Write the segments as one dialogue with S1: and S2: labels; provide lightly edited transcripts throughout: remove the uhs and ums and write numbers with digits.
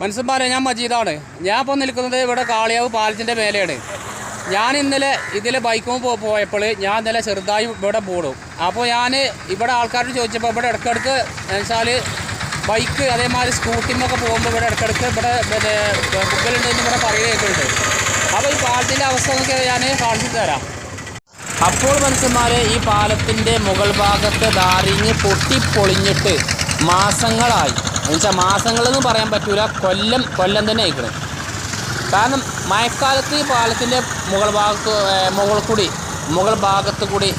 S1: മനസ്സന്മാരെ, ഞാൻ മജീദാണ്. ഞാൻ ഇപ്പോൾ നിൽക്കുന്നത് ഇവിടെ കാളിയാവ് പാലത്തിൻ്റെ മേലെയാണ്. ഞാൻ ഇന്നലെ ഇതിൽ ബൈക്കും പോയപ്പോൾ ഞാൻ ഇന്നലെ ചെറുതായി ഇവിടെ പോടും. അപ്പോൾ ഞാൻ ഇവിടെ ആൾക്കാരോട് ചോദിച്ചപ്പോൾ ഇവിടെ ഇടയ്ക്കിടയ്ക്ക് വെച്ചാൽ ബൈക്ക് അതേമാതിരി സ്കൂട്ടിമൊക്കെ പോകുമ്പോൾ ഇവിടെ ഇടയ്ക്കിടയ്ക്ക് ഇവിടെ ബുക്കലുണ്ടെന്ന് ഇവിടെ പറയുകയൊക്കെയുണ്ട്. അപ്പോൾ ഈ പാലത്തിൻ്റെ അവസ്ഥ നോക്കി ഞാൻ കാണിച്ചു തരാം. അപ്പോൾ മനുഷ്യന്മാരെ, ഈ പാലത്തിൻ്റെ മുകൾ ഭാഗത്ത് ധാരിഞ്ഞ് പൊട്ടിപ്പൊളിഞ്ഞിട്ട് മാസങ്ങളായി. എന്നുവെച്ചാൽ മാസങ്ങളെന്ന് പറയാൻ പറ്റൂല, കൊല്ലം തന്നെ ആയിക്കണം. കാരണം മഴക്കാലത്ത് ഈ പാലത്തിൻ്റെ മുകൾ ഭാഗത്ത് കൂടി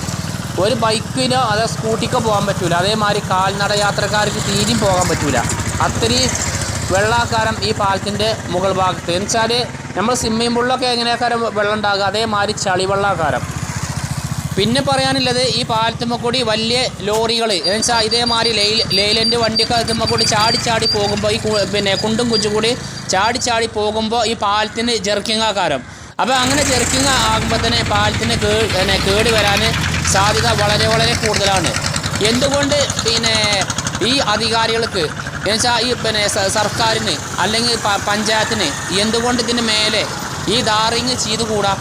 S1: ഒരു ബൈക്കിനോ അതോ സ്കൂട്ടിക്കോ പോകാൻ പറ്റൂല. അതേമാതിരി കാൽനട യാത്രക്കാർക്ക് തീരെയും പോകാൻ പറ്റൂല. അത്രയും വെള്ളാക്കാരം ഈ പാലത്തിൻ്റെ മുകൾ ഭാഗത്ത്. എന്ന് വെച്ചാൽ നമ്മൾ സ്വിമ്മിംഗ് പൂളിലൊക്കെ എങ്ങനെയാക്കാരം വെള്ളം ഉണ്ടാകുക, അതേമാതിരി ചളിവെള്ളാക്കാരം. പിന്നെ പറയാനുള്ളത്, ഈ പാലത്തുമ്മ കൂടി വലിയ ലോറികൾ എന്ന് വെച്ചാൽ ഇതേമാതിരി ലെയ്ലൻ്റ് വണ്ടിയൊക്കെ എത്തുമ്പോൾ കൂടി ചാടി പോകുമ്പോൾ ഈ കുണ്ടും കുഞ്ചും കൂടി ചാടി പോകുമ്പോൾ ഈ പാലത്തിന് ജെർക്കിങ് ആക്കാരം. അപ്പോൾ അങ്ങനെ ജെർക്കിങ് ആകുമ്പോൾ തന്നെ പാലത്തിന് കേട് വരാൻ സാധ്യത വളരെ കൂടുതലാണ്. എന്തുകൊണ്ട് ഈ അധികാരികൾക്ക് എന്നുവെച്ചാൽ ഈ സർക്കാരിന് അല്ലെങ്കിൽ പഞ്ചായത്തിന് എന്തുകൊണ്ട് ഇതിന് മേലെ ഈ ടാറിങ് ചെയ്തുകൂടാ?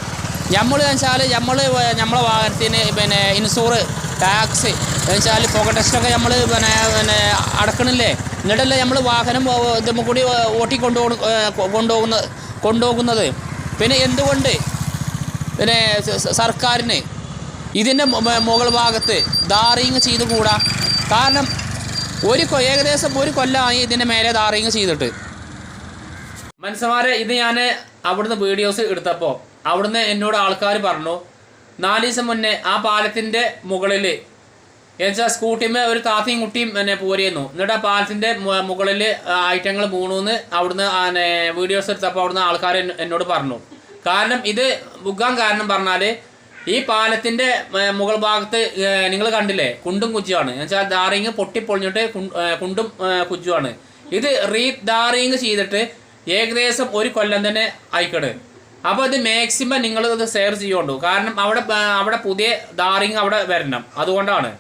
S1: നമ്മൾ വെച്ചാൽ നമ്മളെ വാഹനത്തിന് ഇൻഷൂർ ടാക്സ് എന്നുവെച്ചാൽ പുക ടെസ്റ്റൊക്കെ നമ്മൾ അടക്കണില്ലേ? എന്നിട്ടല്ലേ നമ്മൾ വാഹനം ഇതുമ്പോൾ കൂടി കൊണ്ടുപോകുന്നത്. പിന്നെ എന്തുകൊണ്ട് സർക്കാരിന് ഇതിൻ്റെ മുകൾ ഭാഗത്ത് ടാറിങ് ചെയ്തുകൂടാ? കാരണം ഏകദേശം ഒരു കൊല്ലമായി ഇതിൻ്റെ മേലെ ടാറിങ് ചെയ്തിട്ട്. മനസ്സന്മാരെ, ഇത് ഞാൻ അവിടുന്ന് വീഡിയോസ് എടുത്തപ്പോൾ അവിടുന്ന് എന്നോട് ആൾക്കാർ പറഞ്ഞു, 4 ദിവസം മുന്നേ ആ പാലത്തിൻ്റെ മുകളിൽ എന്നുവെച്ചാൽ സ്കൂട്ടിമേ ഒരു താത്തയും കുട്ടിയും പോരുന്നു. എന്നിട്ട് ആ പാലത്തിൻ്റെ മുകളിൽ ഐറ്റങ്ങൾ വീണൂന്ന് അവിടുന്ന് വീഡിയോസ് എടുത്തപ്പോൾ അവിടുന്ന് ആൾക്കാർ എന്നോട് പറഞ്ഞു. കാരണം ഇത് ബുക്കാൻ കാരണം പറഞ്ഞാൽ ഈ പാലത്തിൻ്റെ മുകൾ ഭാഗത്ത് നിങ്ങൾ കണ്ടില്ലേ, കുണ്ടും കുജ്ജുമാണ്. എന്നുവെച്ചാൽ ടാറിങ് പൊട്ടിപ്പൊളിഞ്ഞിട്ട് കുണ്ടും കുജ്ജുമാണ്. ഇത് ടാറിങ് ചെയ്തിട്ട് ഏകദേശം ഒരു കൊല്ലം തന്നെ ആയിക്കണ്. അപ്പോൾ ഇത് മാക്സിമം നിങ്ങൾ ഇത് ഷെയർ ചെയ്യുള്ളൂ. കാരണം അവിടെ പുതിയ ടാറിങ് അവിടെ വരണം, അതുകൊണ്ടാണ്.